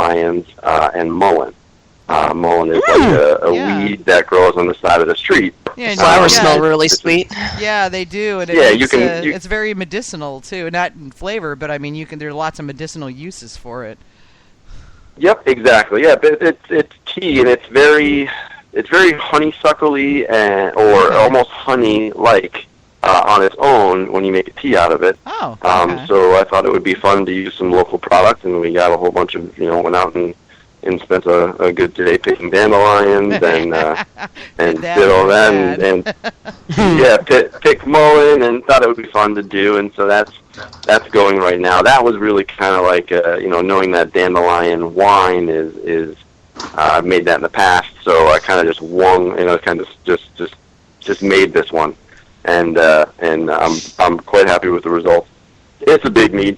dandelions, and mullein. Mullein is like a weed that grows on the side of the street. Yeah, flowers smell really sweet. Yeah, they do, and it's very medicinal too. Not in flavor, but I mean, there are lots of medicinal uses for it. Yep, exactly. Yeah, but it's tea, and it's very honeysuckly or almost honey-like on its own when you make a tea out of it. Oh. Okay. So I thought it would be fun to use some local product, and we got a whole bunch of went out and spent a good day picking dandelions and did all that and pick mullein, and thought it would be fun to do, and so that's going right now. That was really kind of like knowing that dandelion wine is I've made that in the past, so I kind of just just made this one, and I'm quite happy with the results. It's a big mead,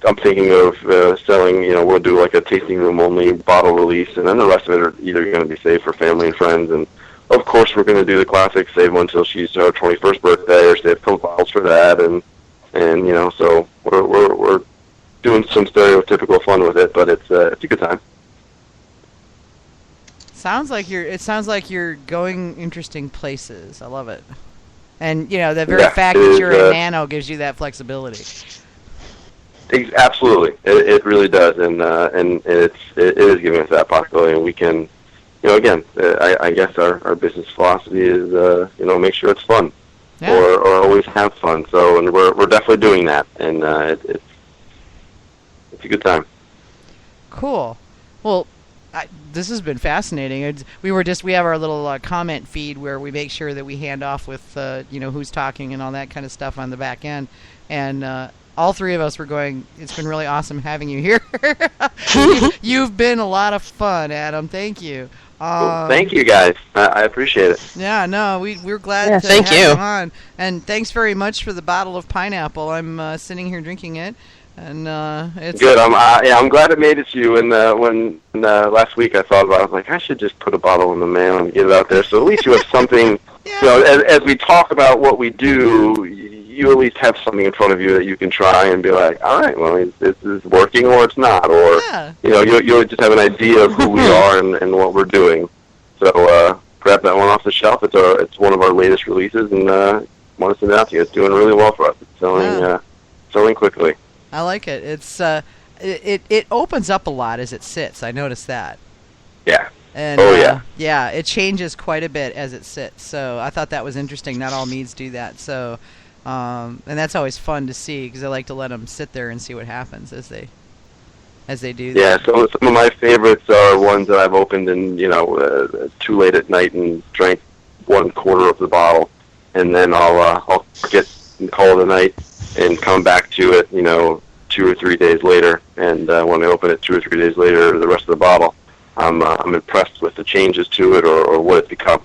I'm thinking of selling, we'll do like a tasting room only bottle release, and then the rest of it are either going to be saved for family and friends, and of course we're going to do the classic save one till she's her 21st birthday, or save a couple bottles for that, and so we're doing some stereotypical fun with it, but it's a good time. It sounds like you're going interesting places. I love it, and the very fact that you're a nano gives you that flexibility. Absolutely, it really does, and it is giving us that possibility, and we can, again, I guess our business philosophy is, make sure it's fun, or always have fun. So, and we're definitely doing that, and it's a good time. Cool. Well, this has been fascinating. We have our little comment feed where we make sure that we hand off with who's talking and all that kind of stuff on the back end, and all three of us were going, it's been really awesome having you here. You've been a lot of fun, Adam. Thank you. Well, thank you, guys. I appreciate it. Yeah, no, we're glad to have you on. And thanks very much for the bottle of pineapple. I'm sitting here drinking it. And it's good. I'm glad it made it to you. And when last week I thought about it, I was like, I should just put a bottle in the mail and get it out there. So at least you have something, as we talk about what we do, you at least have something in front of you that you can try and be like, all right, well, this is working or it's not, or you'll just have an idea of who we are and what we're doing. So grab that one off the shelf. It's one of our latest releases, and want to send it out to you. It's doing really well for us. It's selling quickly. I like it. It's it opens up a lot as it sits. I noticed that. Yeah. And, it changes quite a bit as it sits. So I thought that was interesting. Not all meads do that. So. And that's always fun to see because I like to let them sit there and see what happens as they do that. Yeah, so some of my favorites are ones that I've opened and too late at night and drank 1/4 of the bottle, and then I'll get and call it a night and come back to it 2 or 3 days later, and when I open it 2 or 3 days later, the rest of the bottle, I'm impressed with the changes to it or what it's become.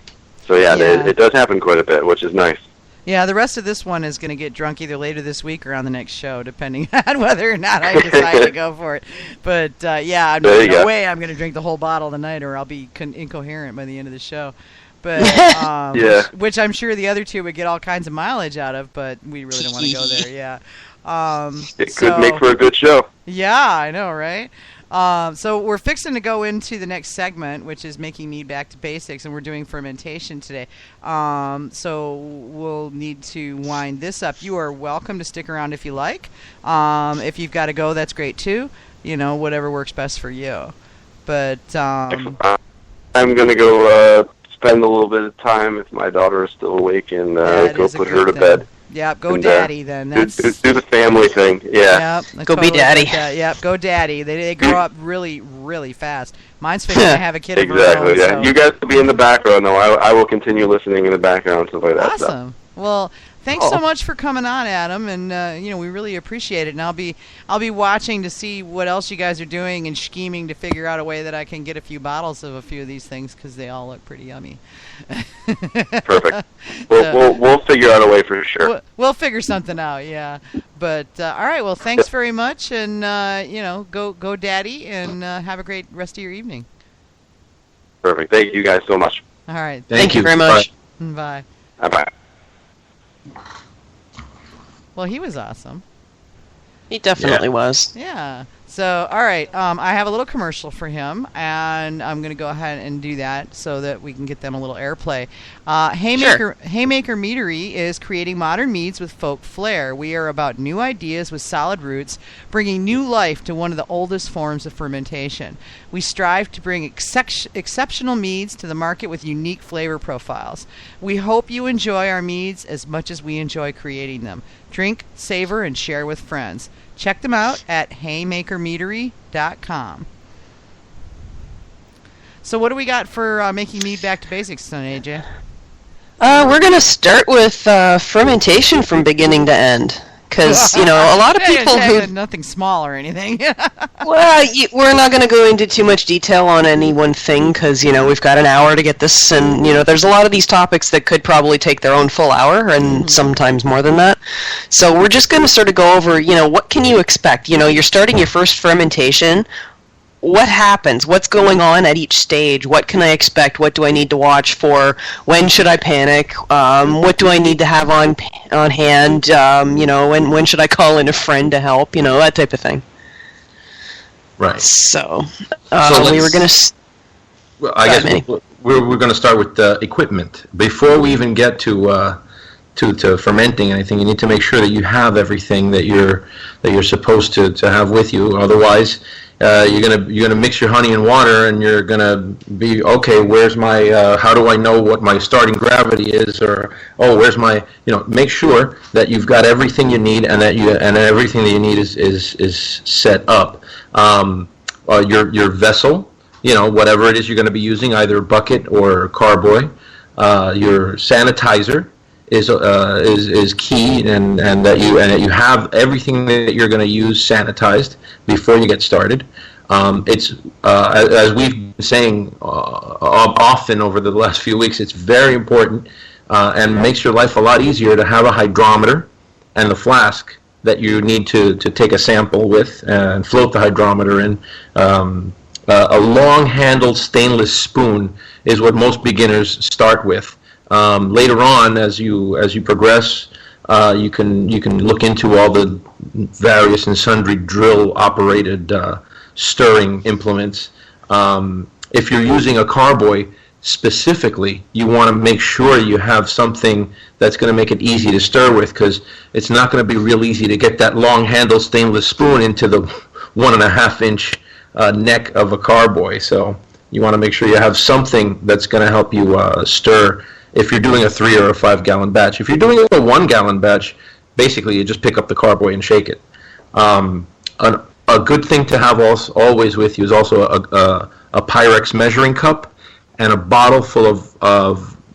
So it does happen quite a bit, which is nice. Yeah, the rest of this one is going to get drunk either later this week or on the next show, depending on whether or not I decide to go for it. But, no way I'm going to drink the whole bottle tonight or I'll be incoherent by the end of the show. But which I'm sure the other two would get all kinds of mileage out of, but we really don't want to go there, it could make for a good show. Yeah, I know, right? So we're fixing to go into the next segment, which is Making Mead-Back to Basics, and we're doing fermentation today. So we'll need to wind this up. You are welcome to stick around if you like. If you've got to go, that's great too. Whatever works best for you. But I'm going to go spend a little bit of time if my daughter is still awake and go put her to bed. Yep, go daddy then. Do the family thing, yeah. Yep, go be daddy. Yep, go daddy. They grow up really, really fast. Mine's fixing to have a kid of her own. Exactly, yeah. So. You guys will be in the background, though. I will continue listening in the background, stuff like that. Awesome. Well, thanks so much for coming on, Adam, and we really appreciate it. And I'll be watching to see what else you guys are doing and scheming to figure out a way that I can get a few bottles of a few of these things because they all look pretty yummy. Perfect. We'll figure out a way for sure. We'll figure something out, yeah. But all right, well, thanks very much, and go daddy, and have a great rest of your evening. Perfect. Thank you guys so much. All right. Thank you very much. Bye. Bye. Well, he was awesome. He definitely was. Yeah. So, all right, I have a little commercial for him, and I'm going to go ahead and do that so that we can get them a little airplay. Haymaker Meadery is creating modern meads with folk flair. We are about new ideas with solid roots, bringing new life to one of the oldest forms of fermentation. We strive to bring exceptional meads to the market with unique flavor profiles. We hope you enjoy our meads as much as we enjoy creating them. Drink, savor, and share with friends. Check them out at haymakermeadery.com. So what do we got for making mead back to basics tonight, AJ? We're going to start with fermentation from beginning to end. Because, a lot of people who... Nothing small or anything. Well, we're not going to go into too much detail on any one thing because, we've got an hour to get this. And, there's a lot of these topics that could probably take their own full hour and sometimes more than that. So we're just going to sort of go over, what can you expect? You're starting your first fermentation. What happens? What's going on at each stage? What can I expect? What do I need to watch for? When should I panic? What do I need to have on hand? When should I call in a friend to help? That type of thing. Right. So we were going to... Well, I guess we're going to start with equipment. Before we even get to fermenting anything, you need to make sure that you have everything that you're supposed to have with you. Otherwise, you're gonna mix your honey and water, and you're gonna be okay. Where's my? How do I know what my starting gravity is? Or where's my? Make sure that you've got everything you need, and that everything that you need is set up. Your vessel, whatever it is you're going to be using, either bucket or carboy. Your sanitizer is key, and that you have everything that you're going to use sanitized before you get started. It's as we've been saying often over the last few weeks, it's very important and makes your life a lot easier to have a hydrometer and the flask that you need to take a sample with and float the hydrometer in. A long-handled stainless spoon is what most beginners start with. Later on, as you progress, you can look into all the various and sundry drill-operated stirring implements. If you're using a carboy specifically, you want to make sure you have something that's going to make it easy to stir with, because it's not going to be real easy to get that long-handled stainless spoon into the 1.5-inch neck of a carboy. So you want to make sure you have something that's going to help you stir. If you're doing a 3 or a 5 gallon batch, if you're doing a 1 gallon batch, basically you just pick up the carboy and shake it. A good thing to have always with you is also a Pyrex measuring cup and a bottle full of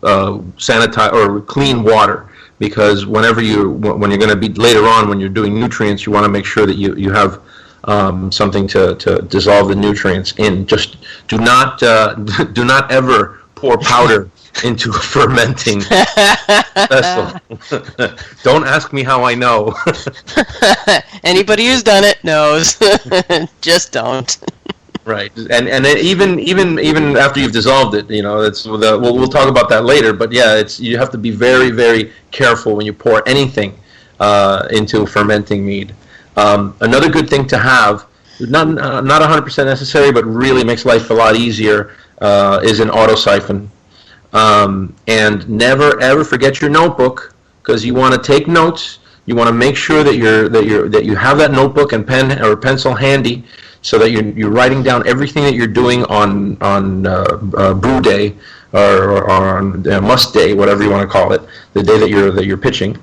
sanitize or clean water, because when you're going to be later on when you're doing nutrients, you want to make sure that you have something to dissolve the nutrients in. Just do not ever pour powder into a fermenting vessel. Don't ask me how I know. Anybody who's done it knows. Just don't. Right, and even after you've dissolved it, we'll talk about that later. But yeah, you have to be very, very careful when you pour anything into fermenting mead. Another good thing to have, not 100% necessary, but really makes life a lot easier, is an auto siphon. And never ever forget your notebook, because you want to take notes. You want to make sure that you have that notebook and pen or pencil handy, so that you're writing down everything that you're doing on brew day or on must day, whatever you want to call it, the day that you're pitching.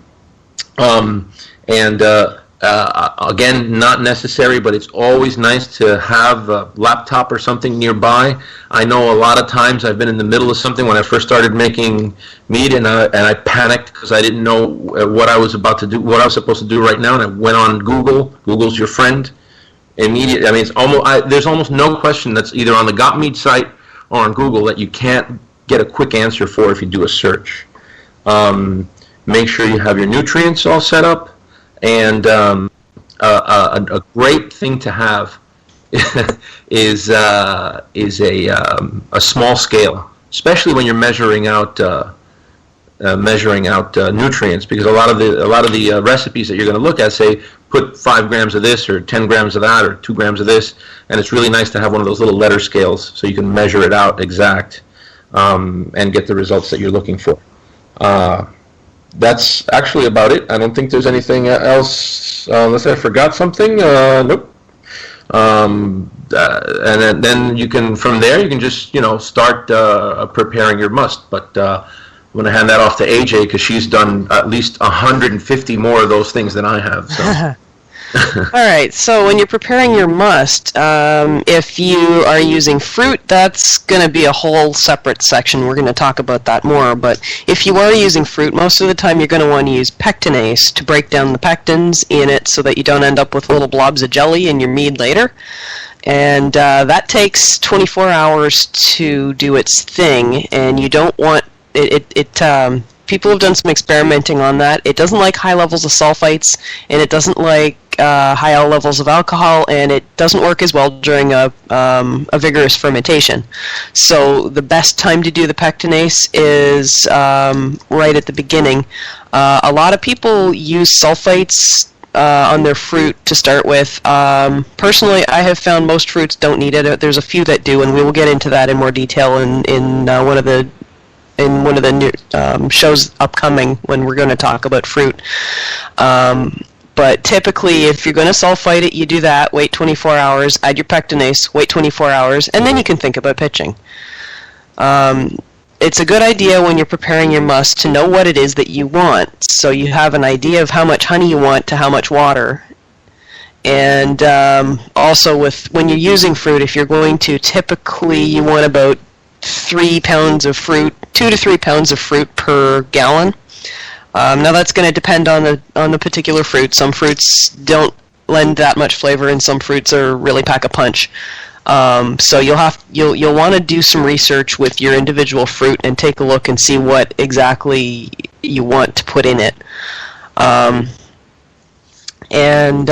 Again, not necessary, but it's always nice to have a laptop or something nearby. I know a lot of times I've been in the middle of something when I first started making mead, and I panicked because I didn't know what I was about to do, what I was supposed to do right now, and I went on Google. Google's your friend. Immediately, I mean, there's almost no question that's either on the Got Mead site or on Google that you can't get a quick answer for if you do a search. Make sure you have your nutrients all set up. And a great thing to have is a small scale, especially when you're measuring out nutrients, because a lot of the recipes that you're going to look at say put 5 grams of this or 10 grams of that or 2 grams of this, and it's really nice to have one of those little letter scales so you can measure it out exact and get the results that you're looking for. That's actually about it. I don't think there's anything else, unless I forgot something. Nope. And then you can, from there, you can just, start preparing your must. But I'm going to hand that off to AJ because she's done at least 150 more of those things than I have. So. All right, so when you're preparing your must, if you are using fruit, that's going to be a whole separate section. We're going to talk about that more. But if you are using fruit, most of the time you're going to want to use pectinase to break down the pectins in it so that you don't end up with little blobs of jelly in your mead later. And that takes 24 hours to do its thing, and you don't want it. People have done some experimenting on that. It doesn't like high levels of sulfites, and it doesn't like high levels of alcohol, and it doesn't work as well during a vigorous fermentation. So the best time to do the pectinase is right at the beginning. A lot of people use sulfites on their fruit to start with. Personally, I have found most fruits don't need it. There's a few that do, and we will get into that in more detail in one of the new shows upcoming when we're going to talk about fruit. But typically, if you're going to sulfite it, you do that, wait 24 hours, add your pectinase, wait 24 hours, and then you can think about pitching. It's a good idea when you're preparing your must to know what it is that you want, so you have an idea of how much honey you want to how much water. And also, when you're using fruit, if you're going to, typically you want about 3 pounds of fruit, 2 to 3 pounds of fruit per gallon. Now that's going to depend on the particular fruit. Some fruits don't lend that much flavor, and some fruits are really pack a punch. So you'll want to do some research with your individual fruit and take a look and see what exactly you want to put in it. And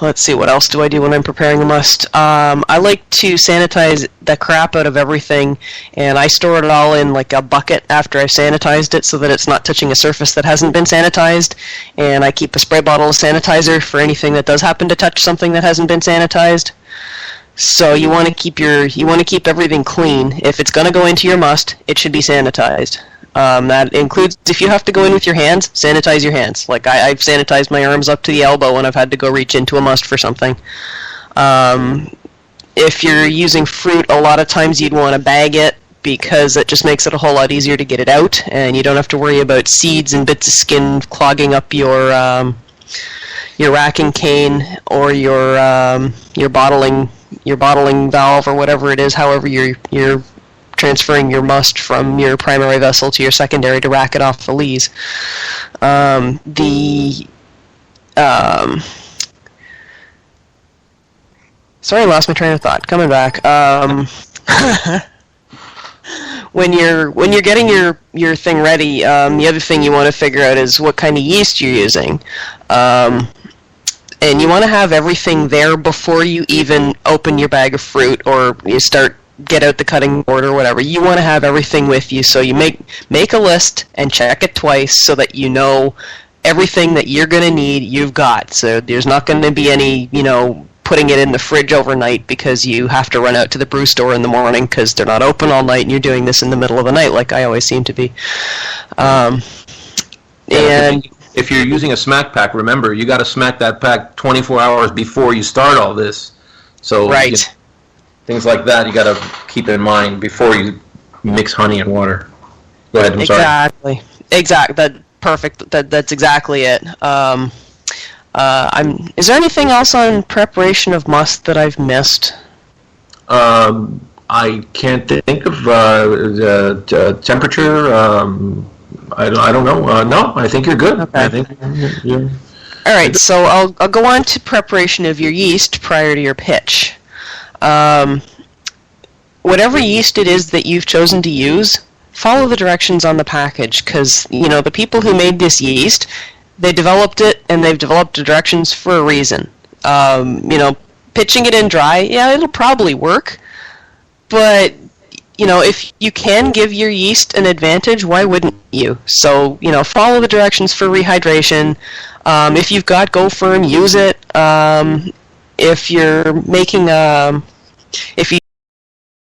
let's see, what else do I do when I'm preparing a must? I like to sanitize the crap out of everything, and I store it all in like a bucket after I've sanitized it so that it's not touching a surface that hasn't been sanitized. And I keep a spray bottle of sanitizer for anything that does happen to touch something that hasn't been sanitized. So you want to keep everything clean. If it's going to go into your must, it should be sanitized. That includes, if you have to go in with your hands, sanitize your hands. Like I've sanitized my arms up to the elbow when I've had to go reach into a must for something. If you're using fruit, a lot of times you'd want to bag it because it just makes it a whole lot easier to get it out, and you don't have to worry about seeds and bits of skin clogging up your racking cane or your bottling valve or whatever it is. However you're transferring your must from your primary vessel to your secondary to rack it off the lees. Sorry, I lost my train of thought. Coming back. When you're getting your thing ready, the other thing you want to figure out is what kind of yeast you're using. And you want to have everything there before you even open your bag of fruit or you get out the cutting board or whatever. You want to have everything with you, so you make a list and check it twice so that you know everything that you're going to need you've got. So there's not going to be any, putting it in the fridge overnight because you have to run out to the brew store in the morning because they're not open all night and you're doing this in the middle of the night like I always seem to be. And if you're using a smack pack, remember, you got to smack that pack 24 hours before you start all this. So right. Things like that you got to keep in mind before you mix honey and water. Go ahead, I'm sorry. Exactly. Perfect. That's exactly it. Is there anything else on preparation of must that I've missed? I can't think of temperature. I don't know. No, I think you're good. Okay. I think you're all right, so I'll go on to preparation of your yeast prior to your pitch. Whatever yeast it is that you've chosen to use, follow the directions on the package, because the people who made this yeast, they developed it and they've developed the directions for a reason. Pitching it in dry, yeah, it'll probably work, but if you can give your yeast an advantage, why wouldn't you? So, follow the directions for rehydration. If you've got Go Firm, use it. If you're making if you